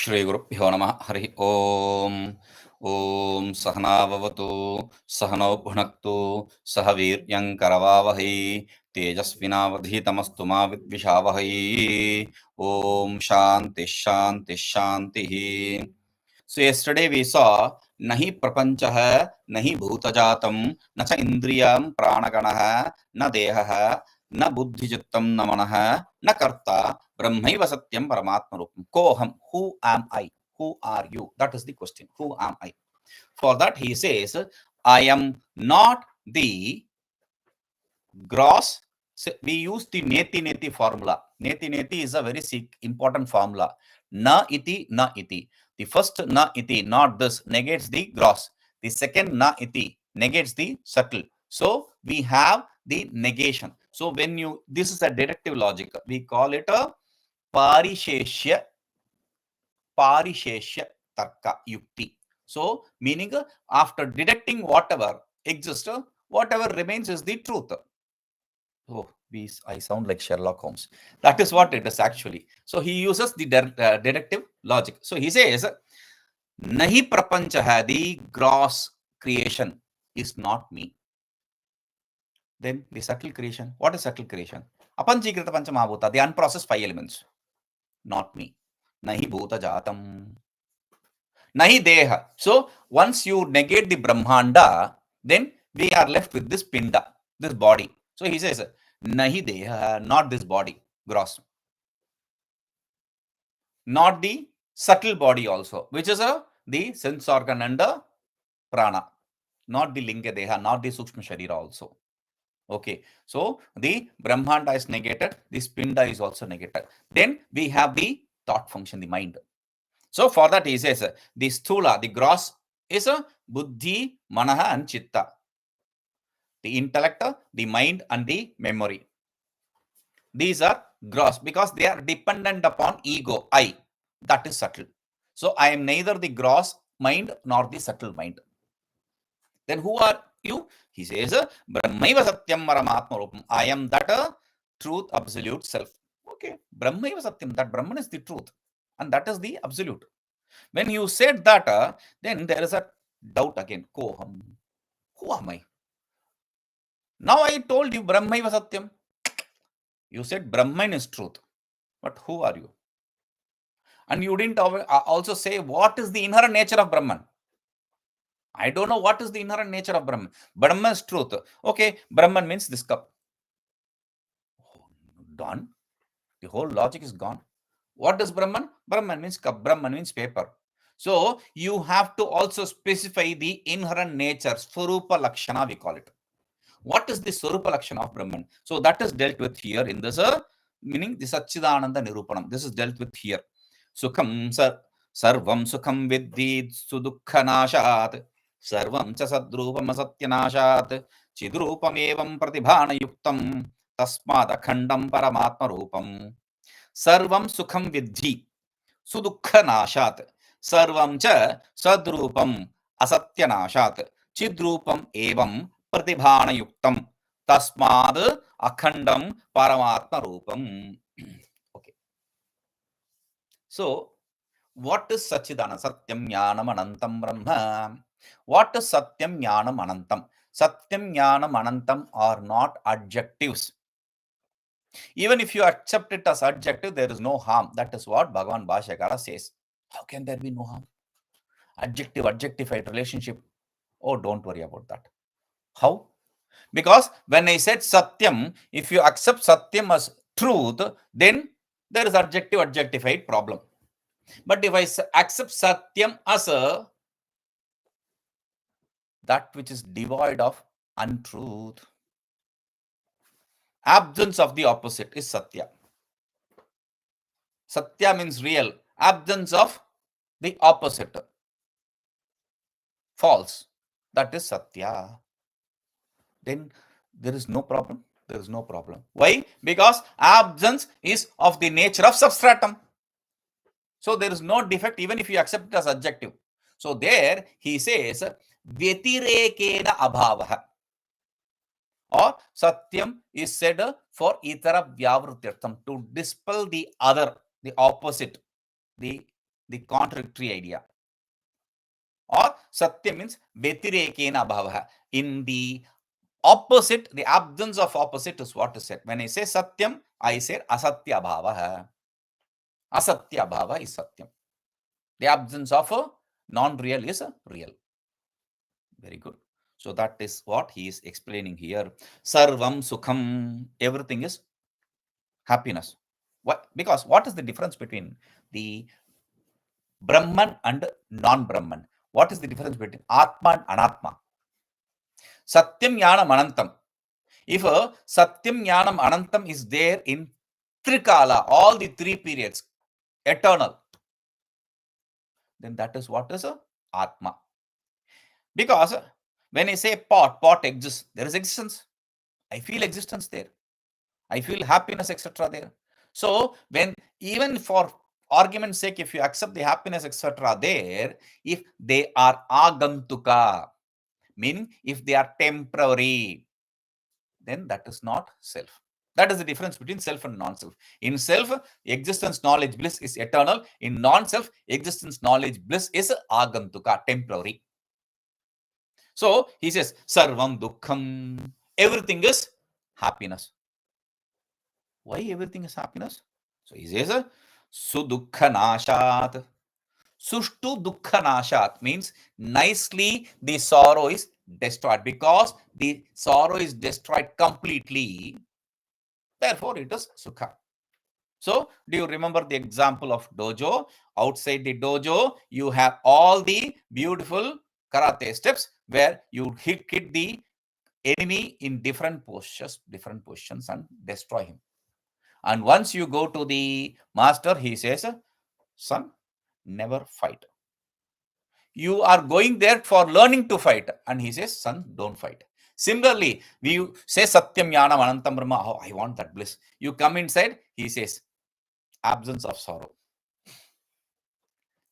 श्रीगुरुभ्यो नमः हरि ओम् ॐ सहनाववतु सहनौ भुनक्तु सह वीर्यं करवावहै तेजस्विनावधीतमस्तु मा विद्विषावहै ॐ शान्तिः शान्तिः शान्तिः. So yesterday we saw nahi prapanchah nahi bhūtajatam na cha indriyam pranaganah na dehah na buddhijittam na manah na kartā brahmaiva satyam paramātmarūpam. Koham, who am I? Who are you? That is the question. Who am I? For that he says, I am not the gross. So we use the neti formula. Neti is a very important formula. Na iti, na iti. The first na iti, not this, negates the gross. The second na iti negates the subtle. So we have the negation. So when you, this is a deductive logic. We call it a parisheshya tarka yukti. So meaning after deducting whatever exists, whatever remains is the truth. Oh, I sound like Sherlock Holmes. That is what it is actually. So he uses the deductive logic. So he says, Nahi prapanchaha, the gross creation is not me. Then the subtle creation. What is subtle creation? Apanchikrita panchamabhuta, the unprocessed 5 elements. Not me. Nahi bhuta jatam. Nahi deha. So once you negate the Brahmanda, then we are left with this pinda, this body. So he says, Nahi deha, not this body, gross. Not the subtle body also, which is the sense organ and the prana. Not the linga deha, not the sukshma sharira also. Okay, so the Brahmanda is negated, the spinda is also negated. Then we have the thought function, the mind. So for that he says, the sthula, the gross is a buddhi, manaha and chitta. The intellect, the mind and the memory. These are gross because they are dependent upon ego, I. That is subtle. So I am neither the gross mind nor the subtle mind. Then who are you? He says, Brahmaiva satyam paramātmarūpam. I am that truth, absolute self. Okay, Brahmaiva satyam, that Brahman is the truth. And that is the absolute. When you said that, then there is a doubt again. Koham. Who am I? Now I told you Brahmaiva satyam. You said Brahman is truth. But who are you? And you didn't also say what is the inherent nature of Brahman. I don't know what is the inherent nature of Brahman. Brahman is truth. Okay, Brahman means this cup. Done. The whole logic is gone. What is Brahman? Brahman means cup. Brahman means paper. So you have to also specify the inherent nature. Swarupa Lakshana we call it. What is the Swarupa Lakshana of Brahman? So that is dealt with here in this, meaning the Satchidananda Nirupanam. This is dealt with here. Sukhaṃ sarvaṃ sukhaṃ viddhi suduḥkhanāśāt. Sarvaṃ sadrūpamasatyanāśāt. Cidrūpameva pratibhānayuktaṃ. tasmādakhaṇḍaṃ paramātmarūpam. Sarvaṃ sukhaṃ viddhi suduḥkhanāśāt. Sarvaṃ sadrūpamasatyanāśāt. cidrūpameva pratibhānayuktaṃ. tasmādakhaṇḍaṃ paramātmarūpam. Okay. So, what is Satchidana? Satyam Jnanam Anantam Brahma. What is Satyam Jnanam Anantam? Satyam Jnanam Anantam are not adjectives. Even if you accept it as adjective, there is no harm. That is what Bhagavan Bhāshyakara says. How can there be no harm? Adjective, adjectified relationship. Oh, don't worry about that. How? Because when I said Satyam, if you accept Satyam as truth, then there is adjective, adjectified problem. But if I accept Satyam as that which is devoid of untruth, absence of the opposite is Satya. Satya means real. Absence of the opposite, false. That is Satya. Then there is no problem. There is no problem. Why? Because absence is of the nature of substratum. So there is no defect even if you accept it as adjective. So there he says, Vyatirekena abhavaha. Or Satyam is said for itara vyavrutyartham, to dispel the other, the opposite, the the contradictory idea. Or satyam means vyatirekena abhavah. In the opposite, the absence of opposite is what is said. When I say satyam, I say asatya bhava. Asatya bhava is satyam. The absence of a non-real is a real. Very good. So that is what he is explaining here. Sarvaṃ sukhaṃ. Everything is happiness. What? Because what is the difference between the Brahman and non-Brahman? What is the difference between Atma and Anatma? Satyam Jnanam Anantam. If Satyam Jnanam Anantam is there in Trikala, all the 3 periods, eternal, then that is what is Atma. Because when I say pot exists, there is existence. I feel existence there. I feel happiness, etc. there. So when, even for argument's sake, if you accept the happiness, etc. there, if they are agantuka, meaning if they are temporary, then that is not self. That is the difference between self and non-self. In self, existence, knowledge, bliss is eternal. In non-self, existence, knowledge, bliss is agantuka, temporary. So he says, sarvaṃ dukhaṃ. Everything is happiness. Why everything is happiness? So he says, suduḥkhanāśāt. Suduḥkhanāśāt means nicely the sorrow is destroyed, because the sorrow is destroyed completely. Therefore, it is sukha. So, do you remember the example of dojo? Outside the dojo, you have all the beautiful karate steps where you hit the enemy in different positions and destroy him. And once you go to the master, he says, son, never fight. You are going there for learning to fight. And he says, son, don't fight. Similarly, we say satyam jnanam anantam brahma. Oh, I want that bliss. You come inside, he says, absence of sorrow.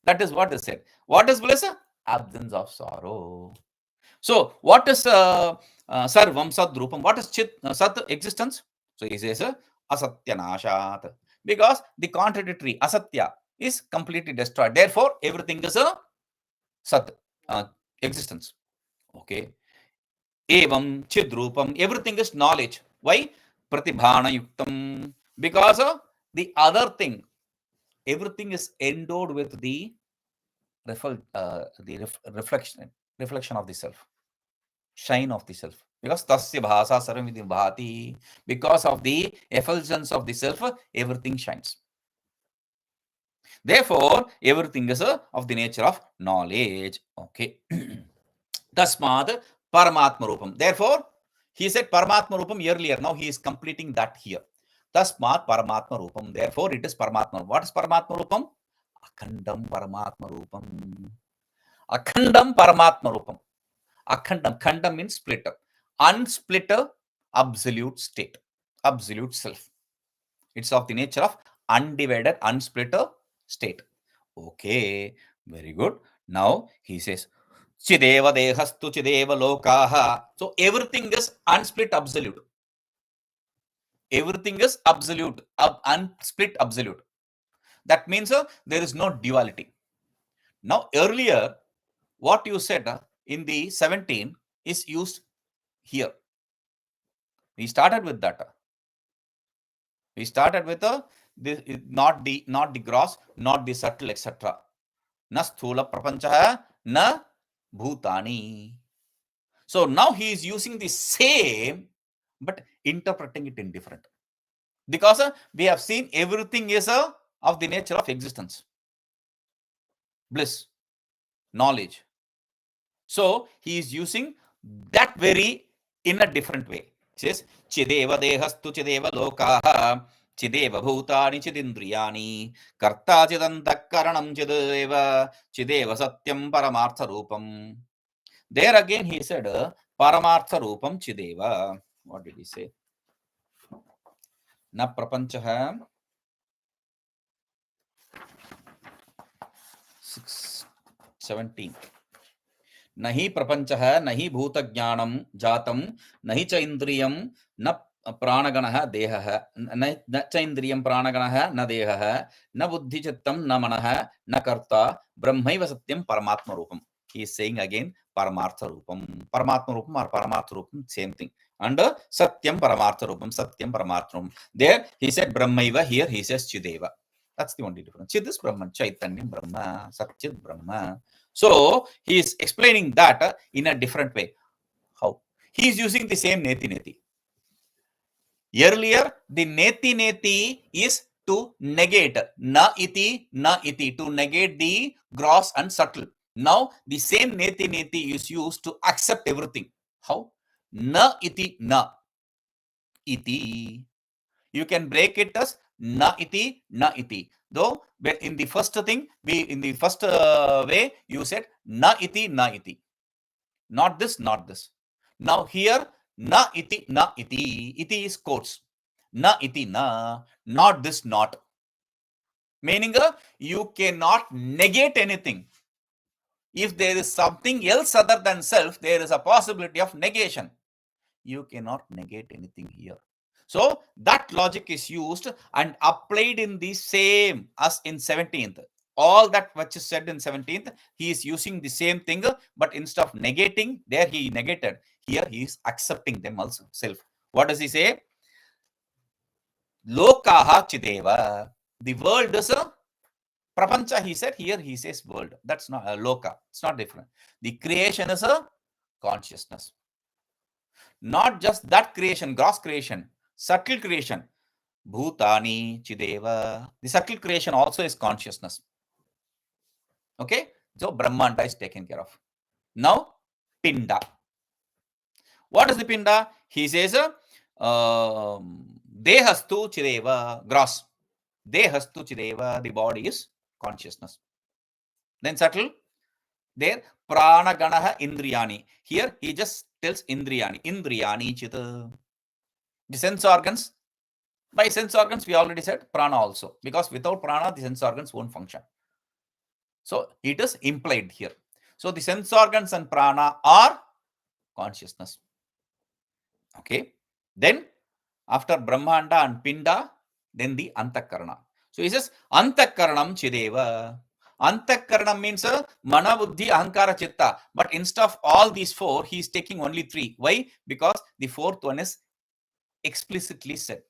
That is what is said. What is bliss? Absence of sorrow. So, what is sarvaṃ sadrūpam? What is sat existence? So, he says, asatyanáśāt. Because the contradictory asatya is completely destroyed. Therefore, everything is a sat, existence. Okay. Evam cidrūpam. Everything is knowledge. Why? Pratibhānayuktaṃ. Because the other thing, everything is endowed with the reflection of the self, shine of the self. Because tasya bhāsā sarvaṃ vidhi bhāti. Because of the effulgence of the self, everything shines. Therefore, everything is of the nature of knowledge. Okay. Paramātmarūpam. Therefore, he said paramātmarūpam earlier. Now he is completing that here. Paramātmarūpam. Therefore, it is paramātmarūpam. What is paramātmarūpam? Akhandam paramātmarūpam. Akhandam paramātmarūpam. Akhandam. Khandam means split up. Unsplit absolute state. Absolute self. It's of the nature of undivided, unsplit state. Okay. Very good. Now he says, cideva, dehastu, cideva, lokā. So everything is unsplit absolute. Everything is absolute, unsplit absolute. That means there is no duality. Now earlier, what you said in the 17 is used here. We started with that. We started with not the gross, not the subtle, etc. Na sthula prapancha, na bhūtāni. So now he is using the same, but interpreting it in different. Because we have seen everything is of the nature of existence, bliss, knowledge. So he is using that very in a different way. He says, cideva, dehastu, cideva, lokā, cideva, bhūtāni, cidindriyāṇi, kartā, cidantaḥkaraṇaṃ, cideva, satyaṃ, paramārtharūpam. There again he said, paramārtharūpam, cideva. What did he say? Na prapanchaha. 17. Nahi prapanchaha, nahi bhūtaඥānam jātam, nahi ca indriyam, na Pranaganaha dehaha, na chaindriyam pranaganaha na dehaha, na buddhi chittam na manaha, na kartā, brahmaiva satyam paramātmarūpam. He is saying again paramārtharūpam. Paramātmarūpam or paramārtharūpam, same thing. And satyam paramārtharūpam, satyam paramārtharūpam. There he said brahmaiva, here he says cideva. That's the only difference. Chid is Brahman, Chaitanyam Brahma, Satchid Brahma. So he is explaining that in a different way. How? He is using the same neti neti. Earlier, the neti neti is to negate na iti, to negate the gross and subtle. Now, the same neti neti is used to accept everything. How? Na iti, na iti. You can break it as na iti, na iti. Though in the first thing, in the first way, you said na iti, na iti. Not this, not this. Now here, na iti, na iti. Iti is quotes. Na iti, na. Not this, not. Meaning, you cannot negate anything. If there is something else other than self, there is a possibility of negation. You cannot negate anything here. So that logic is used and applied in the same as in 17th. All that which is said in 17th, he is using the same thing, but instead of negating, there he negated. Here he is accepting them also self. What does he say? Lokā cideva. The world is a prapancha, he said. Here he says world. That's not a lokā. It's not different. The creation is a consciousness. Not just that creation, gross creation, subtle creation. Bhūtāni, cideva. The subtle creation also is consciousness. Okay? So Brahmanda is taken care of. Now, pinda. What is the pinda? He says, dehastu cideva, gross. Dehastu cideva, the body is consciousness. Then subtle, there, pranaganaha indriyāṇi. Here, he just tells indriyāṇi. Indriyāṇi chita. The sense organs. By sense organs, we already said prana also. Because without prana, the sense organs won't function. So, it is implied here. So, the sense organs and prana are consciousness. Okay. Then, after Brahmanda and Pinda, then the Antakarana. So, he says, Antakaranaṃ cideva. Antakarana means mana, buddhi, ahankara, chitta. But instead of all these four, he is taking only three. Why? Because the fourth one is explicitly said.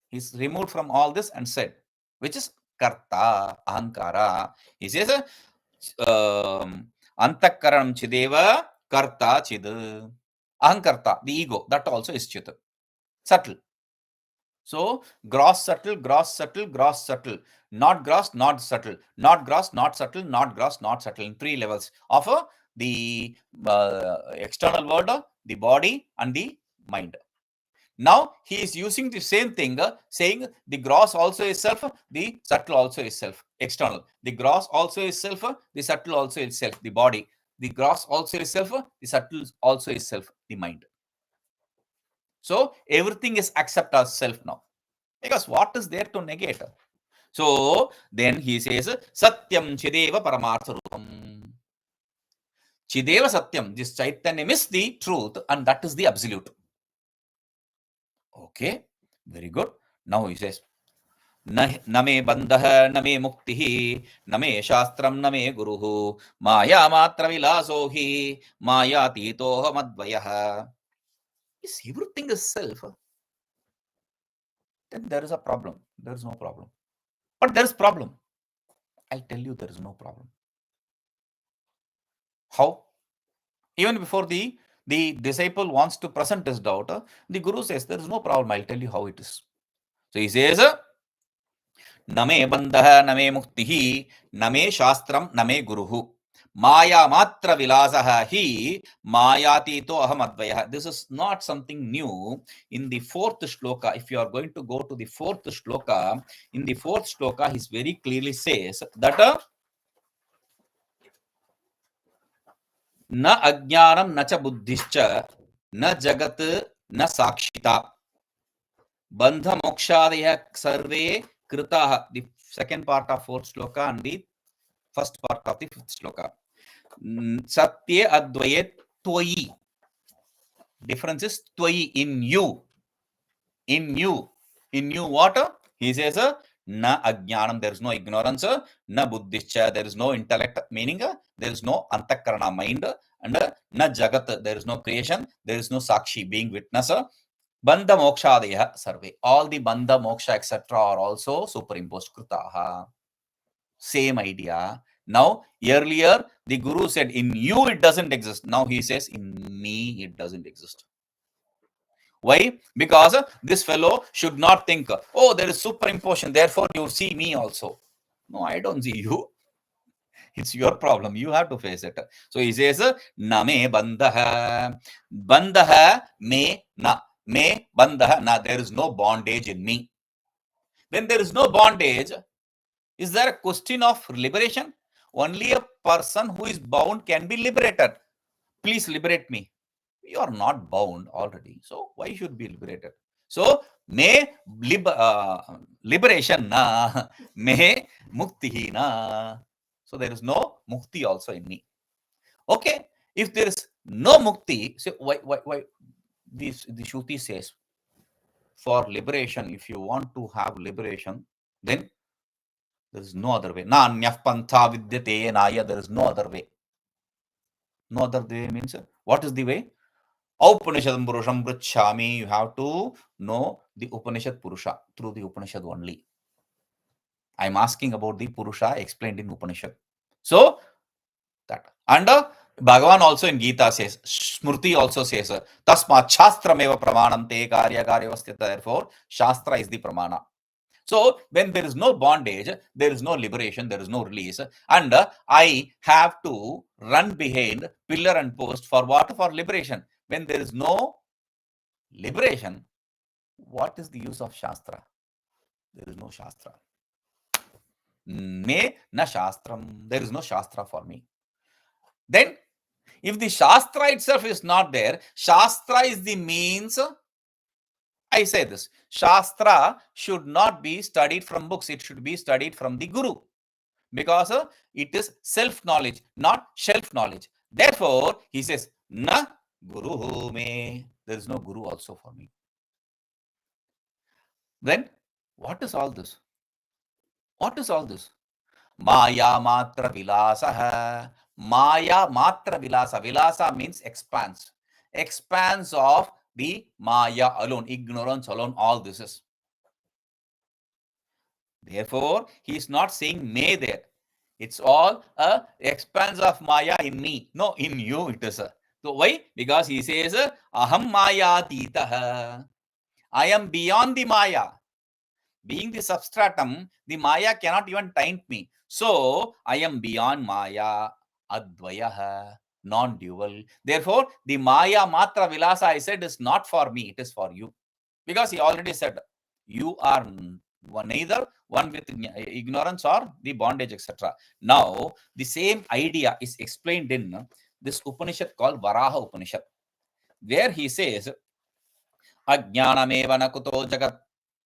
He is removed from all this and said, which is kartā, ahankara. He says, Antakaranaṃ cideva, kartā cid. Ahankarta, the ego, that also is chit. Subtle. So, gross, subtle, gross, subtle, gross, subtle. Not gross, not subtle. Not gross, not subtle, not gross, not subtle. In three levels of the external world, the body, and the mind. Now, he is using the same thing, saying the gross also is self, the subtle also is self, external. The gross also is self, the subtle also is self, the body. The gross also is self, the subtle also is self, the mind. So, everything is accepted as self now. Because what is there to negate? So, then he says, satyam cideva paramārtharūpam. Cideva satyam, this Chaitanyam is the truth and that is the absolute. Okay, very good. Now he says, na me bandho, na me muktihi, na me śāstraṃ, na me guruḥ, māyāmātravilāso hi, māyātīto'hamadvayaḥ. If everything is self, then there is a problem. There is no problem. But there is problem. I'll tell you there is no problem. How? Even before the disciple wants to present his doubt, the guru says there is no problem. I'll tell you how it is. So he says, na me bandho, na me muktihi, na me śāstraṃ, na me guruḥ. Māyāmātravilāso hi māyātīto'hamadvayaḥ. This is not something new. In the fourth shloka, if you are going to go to the fourth shloka, in the fourth shloka, he very clearly says that na ajñānam na ca buddhischa na jagat na sakshita bandha mokshādaya sarve kritaha. The second part of fourth shloka and the first part of the fifth shloka. Satye advaye tvayi. Difference is tvayi, in you. in you. In you what? He says, na ajnanam, there is no ignorance, na buddhischa, there is no intellect, meaning there is no antakarana, mind, and na jagat, there is no creation, there is no sakshi, being witness. Bandha mokshadeha sarve. All the bandha, moksha, etc. are also superimposed. Kritaha. Same idea. Now, earlier, the Guru said, in you it doesn't exist. Now he says, in me it doesn't exist. Why? Because this fellow should not think, oh, there is superimposition, therefore you see me also. No, I don't see you. It's your problem. You have to face it. So he says, na me bandha. Bandha me na. Me bandha na. There is no bondage in me. When there is no bondage, is there a question of liberation? Only a person who is bound can be liberated. Please liberate me. You are not bound already. So why should be liberated? So me liberation na. Me mukti na. So there is no mukti also in me. Okay. If there is no mukti, so why the Shruti says, for liberation, if you want to have liberation, then there is no other way. Nanyah pantha vidyate naya. There is no other way. No other way means, what is the way? Upanishadam Purusham Pruchhami. You have to know the Upanishad Purusha through the Upanishad only. I am asking about the Purusha explained in Upanishad. So, that. And Bhagavan also in Gita says, Smriti also says, tasmādakhaṇḍaṃ pramanam te karya karyavasthita. Therefore, Shastra is the pramana. So, when there is no bondage, there is no liberation, there is no release. And I have to run behind pillar and post for what? For liberation. When there is no liberation, what is the use of Shastra? There is no Shastra. Me na śāstraṃ. There is no Shastra for me. Then, if the Shastra itself is not there, Shastra is the means. I say this, Shastra should not be studied from books. It should be studied from the Guru. Because it is self-knowledge, not shelf-knowledge. Therefore, he says, na guruḥ me. There is no Guru also for me. Then, what is all this? What is all this? Māyāmātravilāso. Māyāmātravilāso. Vilasa means expanse. Expanse of the Maya alone, ignorance alone, all this is. Therefore, he is not saying me there. It's all a expanse of Maya in me. No, in you it is. So why? Because he says, aham māyātīto'hamadvayaḥ. I am beyond the Maya. Being the substratum, the Maya cannot even taint me. So, I am beyond Maya, Advayaḥ, non-dual. Therefore, the māyāmātravilāso I said is not for me, it is for you. Because he already said, you are neither one with ignorance or the bondage, etc. Now, the same idea is explained in this Upanishad called Varaha Upanishad, where he says, ajñānameva na kuto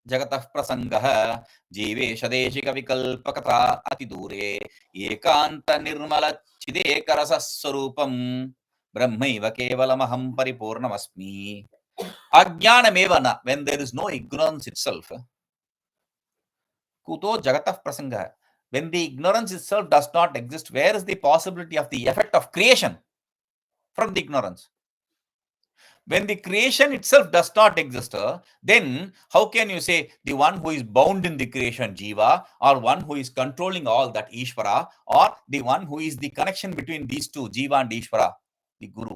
jagatah prasangah jeevesh deshika vikalpakata ati dure ekanta nirmala cideva sarvaṃ brahmaiva kevalamaham paripurnamasmi. Ajñānameva na, when there is no ignorance itself, kuto jagatah prasangah, when the ignorance itself does not exist, where is the possibility of the effect of creation from the ignorance? When the creation itself does not exist, then how can you say the one who is bound in the creation, Jiva, or one who is controlling all that, Ishvara, or the one who is the connection between these two, Jiva and Ishvara, the Guru?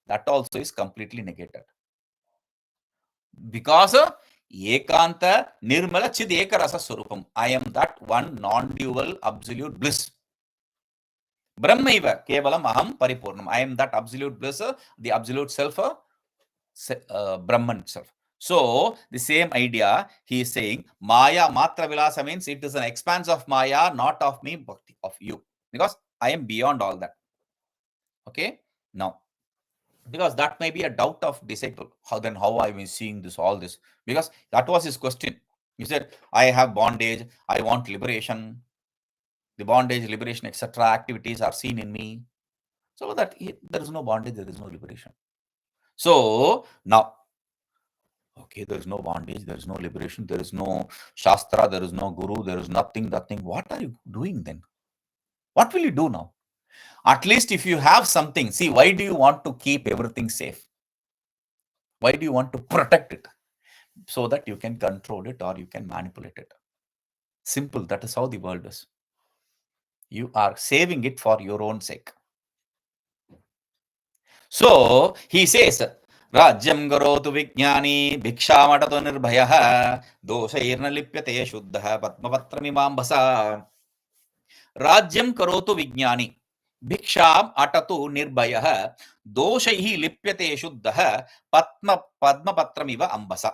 That also is completely negated. Because ekanta nirmala cideva sarvaṃ. I am that one non-dual absolute bliss. Brahmaiva kevalam aham paripurnam. I am that absolute bliss, the absolute self, Brahman itself. So, the same idea, he is saying, māyāmātravilāso means it is an expanse of Maya, not of me, but of you. Because I am beyond all that. Okay? Now, because that may be a doubt of disciple. How I am seeing this, all this? Because that was his question. He said, I have bondage, I want liberation. The bondage, liberation, etc. activities are seen in me. So that there is no bondage, there is no liberation. So now, Okay, there is no bondage, there is no liberation, there is no shastra, there is no guru, there is nothing. What are you doing then? What will you do now? At least if you have something, see, why do you want to keep everything safe? Why do you want to protect it? So that you can control it or you can manipulate it. Simple, that is how the world is. You are saving it for your own sake. So he says, rājyaṃ karotu vijñānī bhikṣāmaṭatu nirbhayaḥ doṣairna lipyate śuddha padmapatramimāmbasa. Rājyaṃ karotu vijñānī bhikṣāmaṭatu nirbhayaḥ doṣaihi lipyate śuddha padmapatramiva ambasa.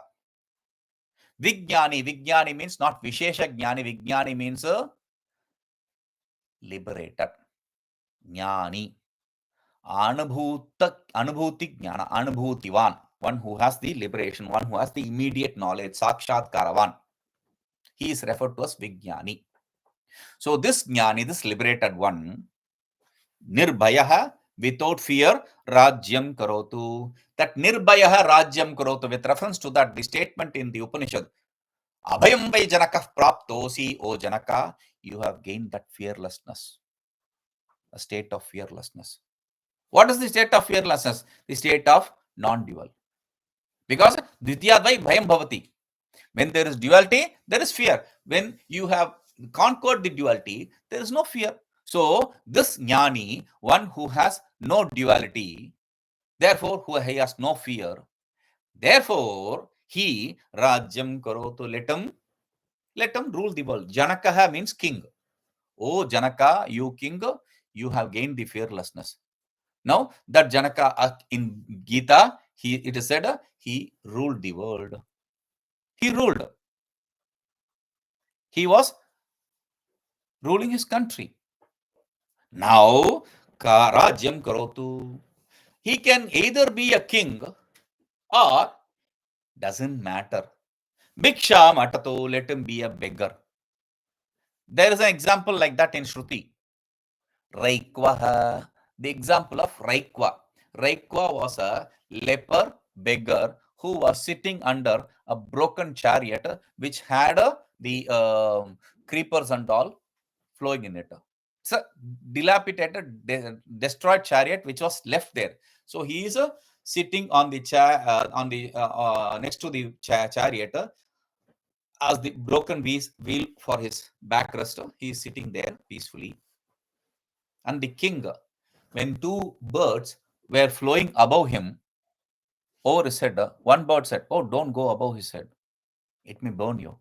Vijñānī means not vishesha jnani. Vijñānī means liberated. Jnani. Anubhuti jnana. Anubhutivan. One who has the liberation. One who has the immediate knowledge. Sakshatkaravan. He is referred to as vijñānī. So this jnani, this liberated one, nirbhayaḥ, without fear, rājyaṃ karotu. That nirbhayaḥ rājyaṃ karotu, with reference to that, the statement in the Upanishad, abhayam vai janakah praptosi, O Janaka, you have gained that fearlessness, a state of fearlessness. What is the state of fearlessness? The state of non-dual. Because dvityadvai bhayam bhavati. When there is duality, there is fear. When you have conquered the duality, there is no fear. So this jnani, one who has no duality, therefore who has no fear, therefore he rājyaṃ karotu, let him rule the world. Janakaha means king. Oh Janaka, you king, you have gained the fearlessness. Now that Janaka in Gita, it is said he ruled the world. He ruled. He was ruling his country. Now, rājyaṃ karotu. He can either be a king or doesn't matter. Bhikṣāmaṭatu, let him be a beggar. There is an example like that in Shruti. Raikvaha, the example of Raikva. Raikva was a leper beggar who was sitting under a broken chariot which had the creepers and all flowing in it. It's a dilapidated, destroyed chariot which was left there. So he is sitting on the next to the chariot as the broken wheel for his backrest. He is sitting there peacefully. And the king, when two birds were flowing above him, over his head, one bird said, "Oh, don't go above his head. It may burn you."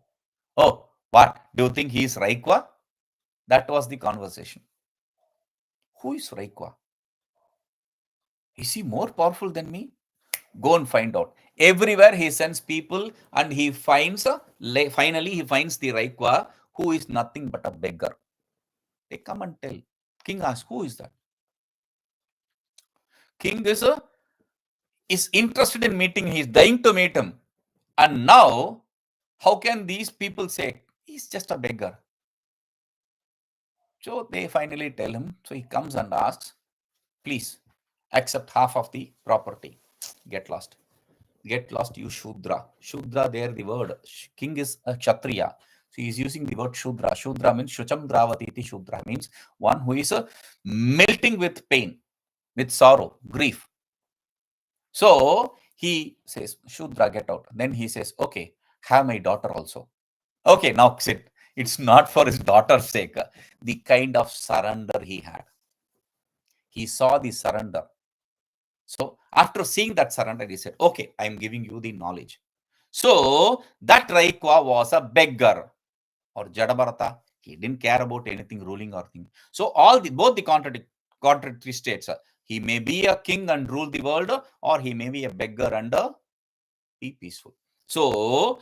Oh, what? Do you think he is Raikva? That was the conversation. Who is Raikva? Is he more powerful than me? Go and find out. Everywhere he sends people and he finds, finally he finds the Raikva who is nothing but a beggar. They come and tell. King asks, who is that? King is interested in meeting him. He is dying to meet him. And now, how can these people say, he's just a beggar? So they finally tell him. So he comes and asks, please accept half of the property. Get lost. Get lost, you Shudra. Shudra, there the word. King is a Kshatriya. So he is using the word Shudra. Shudra means Shucham Dravatiti Shudra, means one who is melting with pain, with sorrow, grief. So he says, Shudra, get out. Then he says, okay, have my daughter also. Okay, now sit. It's not for his daughter's sake. The kind of surrender he had. He saw the surrender. So after seeing that surrender, he said, okay, I'm giving you the knowledge. So that Raikva was a beggar or Jadabarata. He didn't care about anything ruling or thing. So both the contradictory states. He may be a king and rule the world, or he may be a beggar and be peaceful. So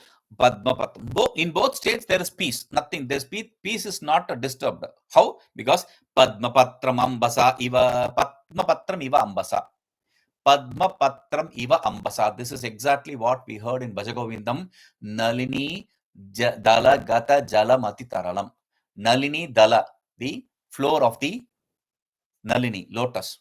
in both states there is peace. Nothing. There's peace is not disturbed. How? Because Padmapatram ambasa iva Padmapatram iva ambasa. Padmapatram iva ambasa. This is exactly what we heard in Bhajagovindam. Nalini dala gata jalamati taralam. Nalini dala, the floor of the Nalini, lotus.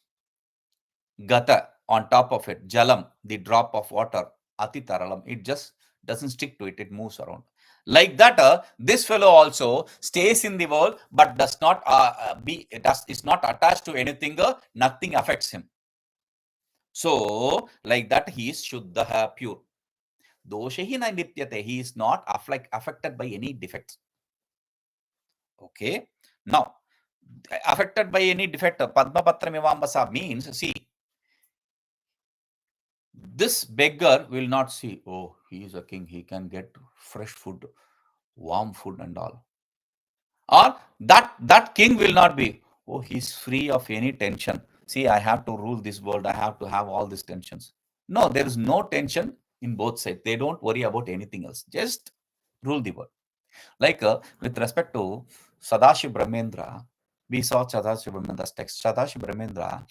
Gata, on top of it. Jalam, the drop of water. atitaralam. It just doesn't stick to it. It moves around. Like that, this fellow also stays in the world, but does not is not attached to anything. Nothing affects him. So, like that, he is shuddha, pure. Doshahi na nityate. He is not affected by any defects. Okay. Now, affected by any defect, padmapatramivambasa means, see, this beggar will not see, oh, he is a king, he can get fresh food, warm food and all. Or that king will not be, oh, he's free of any tension. See, I have to rule this world, I have to have all these tensions. No, there is no tension in both sides. They don't worry about anything else. Just rule the world. Like with respect to Sadashiv Brahmendra, we saw Sadashiv Brahmendra's text. Sadashiv Brahmendra,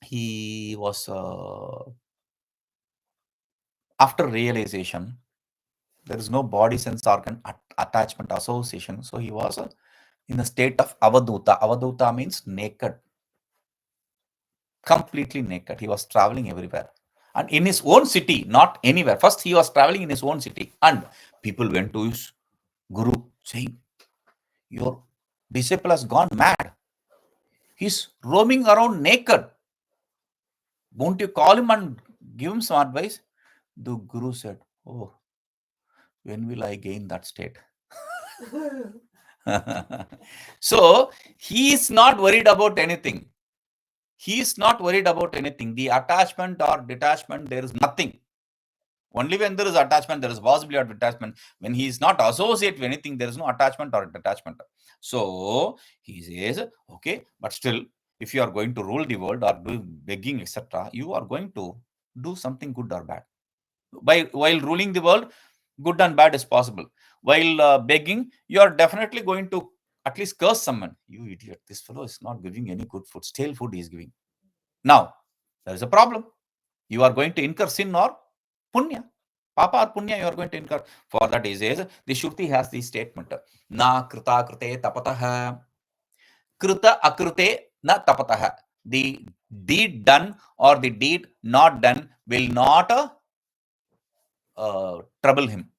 he was after realization, there is no body sense organ attachment association. So he was in a state of avaduta. Avaduta means naked, completely naked. He was traveling everywhere. And in his own city, not anywhere. First, he was traveling in his own city. And people went to his guru saying, your disciple has gone mad. He's roaming around naked. Won't you call him and give him some advice? The guru said, oh, when will I gain that state? So, he is not worried about anything. He is not worried about anything. The attachment or detachment, there is nothing. Only when there is attachment, there is possibility of detachment. When he is not associated with anything, there is no attachment or detachment. So, he says, okay, but still, if you are going to rule the world or do begging, etc., you are going to do something good or bad. While ruling the world, good and bad is possible. While begging, you are definitely going to at least curse someone. You idiot, this fellow is not giving any good food. Stale food he is giving. Now, there is a problem. You are going to incur sin or punya. Papa or punya you are going to incur. For that he says, the Shruti has the statement. Na krita krite tapataha. Krita akrute na tapataha. The deed done or the deed not done will not trouble him.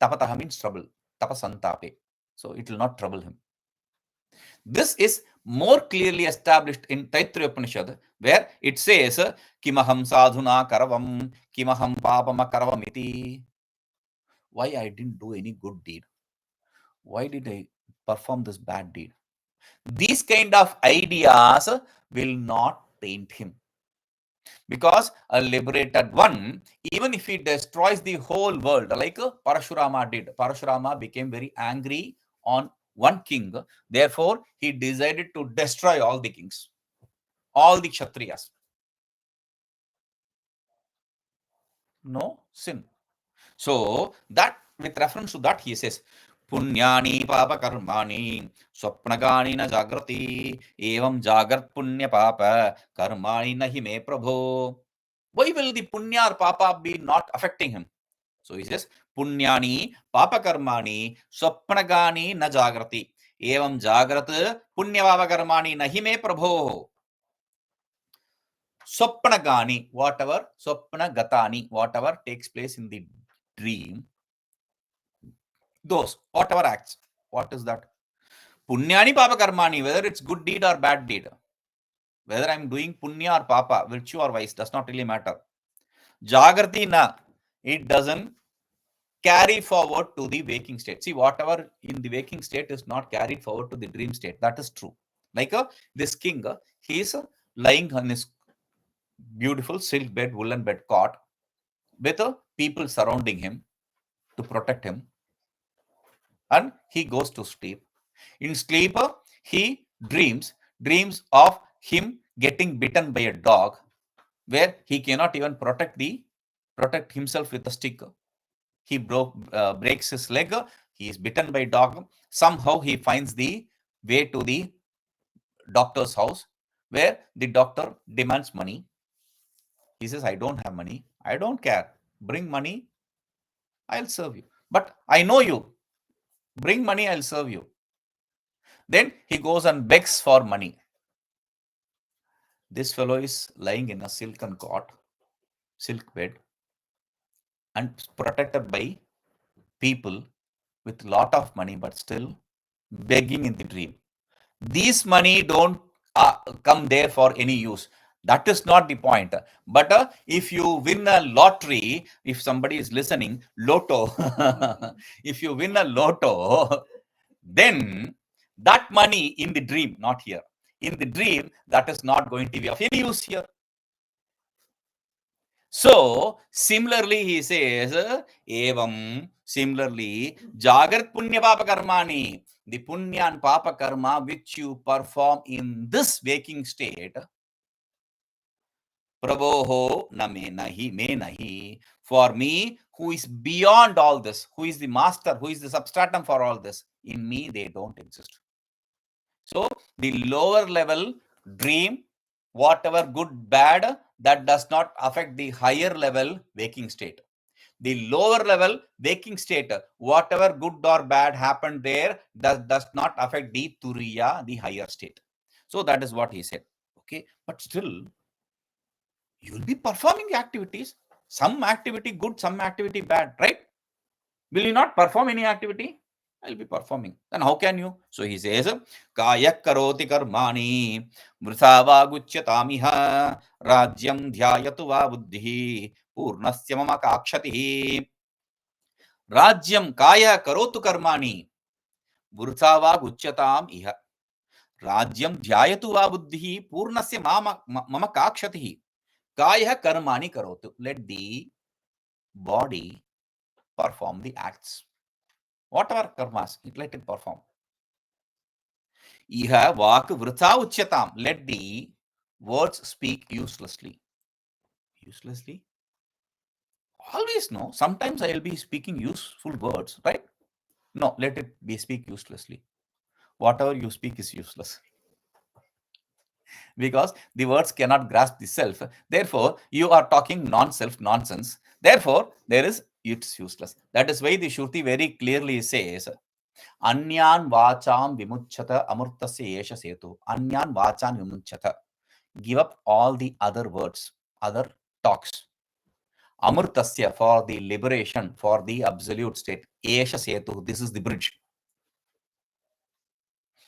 Tapataha means trouble. Tapasantape. So it will not trouble him. This is more clearly established in Taittiriya Upanishad, where it says, Kimaham sadhuna karavam, kimaham papama karavamiti. Why I didn't do any good deed? Why did I perform this bad deed? These kind of ideas will not taint him. Because a liberated one, even if he destroys the whole world, like Parashurama did, Parashurama became very angry on one king. Therefore, he decided to destroy all the kings, all the Kshatriyas. No sin. So, that with reference to that, he says, Punyani papa karmani swapnagani na jagrati evam jagrat punya papa karmani nahi me prabho. Why will the punya or papa be not affecting him? So he says, Punyani papa karmani swapnagani na jagrati evam jagrat punya papa karmani nahi me prabho. Swapnagani, whatever, swapnagatani, whatever takes place in the dream, those, whatever acts. What is that? Punyani papa karmani, whether it's good deed or bad deed, whether I'm doing punya or papa, virtue or vice, does not really matter. Jagrati na, it doesn't carry forward to the waking state. See, whatever in the waking state is not carried forward to the dream state. That is true. Like this king, he is lying on his beautiful silk bed, woolen bed cot, with people surrounding him to protect him. And he goes to sleep. In sleep, he dreams of him getting bitten by a dog, where he cannot even protect himself with a stick. He breaks his leg. He is bitten by a dog. Somehow he finds the way to the doctor's house, where the doctor demands money. He says, I don't have money. I don't care. Bring money, I'll serve you. But I know you. Bring money, I'll serve you. Then he goes and begs for money. This fellow is lying in a silken cot, silk bed, and protected by people with lot of money, but still begging in the dream. These money don't come there for any use. That is not the point. But if you win a lottery, if somebody is listening, lotto, if you win a lotto, then that money in the dream, not here, in the dream, that is not going to be of any use here. So, similarly, he says, evam, similarly, jagrat punya papa karmani, the punya and papa karma which you perform in this waking state, prabhoho na me nahi, for me, who is beyond all this, who is the master, who is the substratum for all this, in me they don't exist. So, the lower level dream, whatever good, bad, that does not affect the higher level waking state. The lower level waking state, whatever good or bad happened there, does not affect the turiya, the higher state. So that is what he said. Okay, but still, you will be performing the activities. Some activity good, some activity bad, right? Will you not perform any activity? I'll be performing. Then how can you? So he says, Kaya karoti karmani, mrusava guchyatamiha, rājyaṃ dhyayatu va buddhi, purnasya mama kakshati. Rājyaṃ kaya karotu karmani, mrusava gucyatam iha. Rājyaṃ dhyayatu va buddhi, purnasya mama kakshati. Kaya karmani karotu. Let the body perform the acts. Whatever karmas, let it perform. Iha vak vrtha uchyatam. Let the words speak uselessly. Uselessly? Always no. Sometimes I will be speaking useful words, right? No, let it be speak uselessly. Whatever you speak is useless. Because the words cannot grasp the self. Therefore, you are talking non-self nonsense. Therefore, it's useless. That is why the Shruti very clearly says, Anyan vacham vimuchyata amurtasya esha setu. Anyan vacham vimuchyata. Give up all the other words, other talks. Amurtasya, for the liberation, for the absolute state. Esha setu. This is the bridge.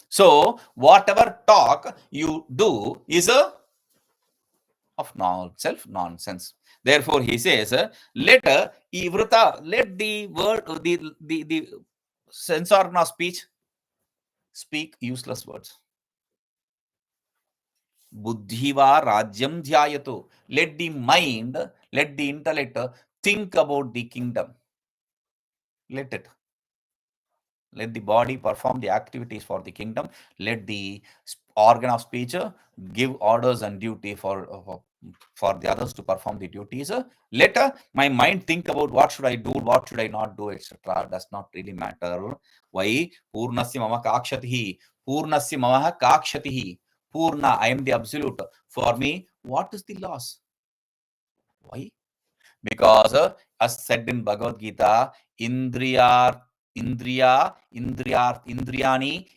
So, whatever talk you do is of self nonsense. Therefore, he says, let the word, the sense organ of speech speak useless words. Buddhiva rājyaṃ dhyayatu. Let the mind, let the intellect think about the kingdom. Let it. Let the body perform the activities for the kingdom. Let the organ of speech give orders and duty for the others to perform the duties. Let my mind think about what should I do, what should I not do, etc. Does not really matter. Why? Purnasya mama kakshatihi. Purnasya mama kakshatihi. Purna, I am the absolute. For me, what is the loss? Why? Because as said in Bhagavad Gita, indriyāṇi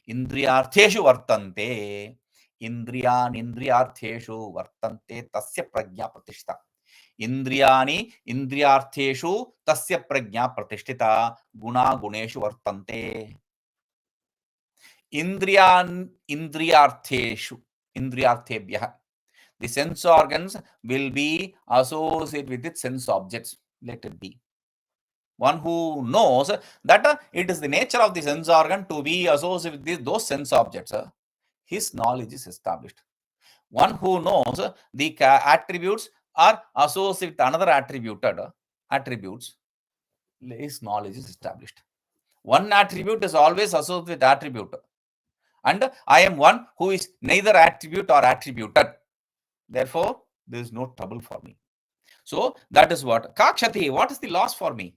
indriyārtheshu vartante. Indriyāṇi indriyārtheshu vartante tasya prajñā pratishtha. Indriyāṇi indriyārtheshu tasya prajñā pratishtita guna guneshu vartante. Indriyārtheshu indriyārthebhyah. The sense organs will be associated with its sense objects. Let it be. One who knows that it is the nature of the sense organ to be associated with those sense objects, his knowledge is established. One who knows the attributes are associated with another attributes, his knowledge is established. One attribute is always associated with attribute. And I am one who is neither attribute or attributed. Therefore, there is no trouble for me. So, that is what. Kakshati, what is the loss for me?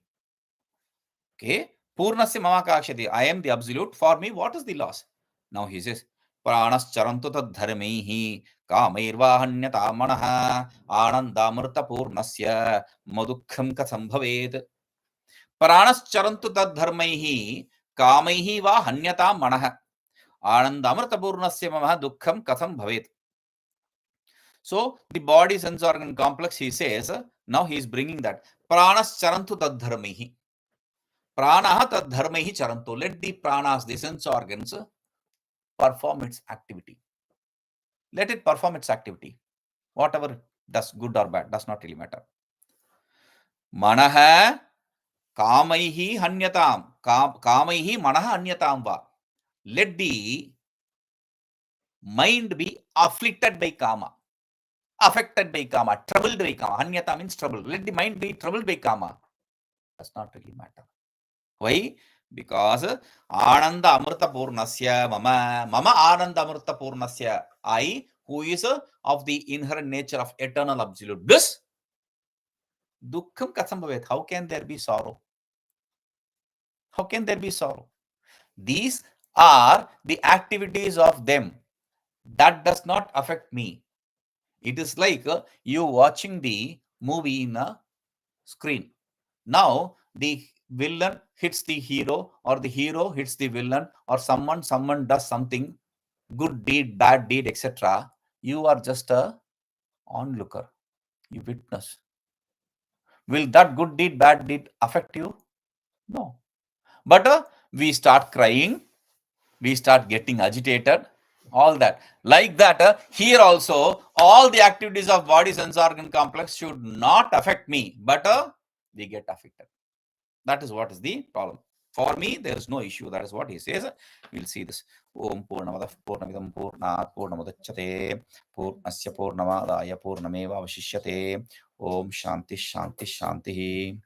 Okay. Purnasya mama kakshati. I am the absolute. For me, what is the loss? Now he says, Pranas charantu tad dharmaihi kamairva hanyata manaha anandamrta purnasya madukkham katham bhavet. Pranas charantu tad dharmaihi kamaihi va hanyata manaha anandamrta purnasya mama dukkham katham bhavet. So, the body sense organ complex, he says, Now he is bringing that. Pranas charantu tadharmaihi. Pranaha tadharmaihi charantu. Let the pranas, the sense organs, perform its activity. Let it perform its activity. Whatever it does, good or bad, does not really matter. Manaha kamaihi hanyatam. Kamaihi manaha hanyatam va. Let the mind be afflicted by kama. Affected by kama. Troubled by kama. Hanyata means trouble. Let the mind be troubled by kama. Does not really matter. Why? Because Ananda Amrita Purnasya Mama Ananda Amrita Purnasya, I, who is of the inherent nature of eternal absolute bliss, Dukkham Katham Bhavet. How can there be sorrow? How can there be sorrow? These are the activities of them. That does not affect me. It is like you watching the movie in a screen. Now the villain hits the hero, or the hero hits the villain, or someone does something, good deed, bad deed, etc. You are just a onlooker. You witness. Will that good deed, bad deed affect you? No. But we start crying, we start getting agitated, all that. Like that, here also, all the activities of body sense organ complex should not affect me, but we get affected. That is what is the problem. For me, there is no issue. That is what he says. We'll see this. Om Purnamadaḥ Purnamidam Purnāt Purnamudachyate Purnasya Purnamadaya Purnameva Avashishyate. Om Shanti Shanti Shanti.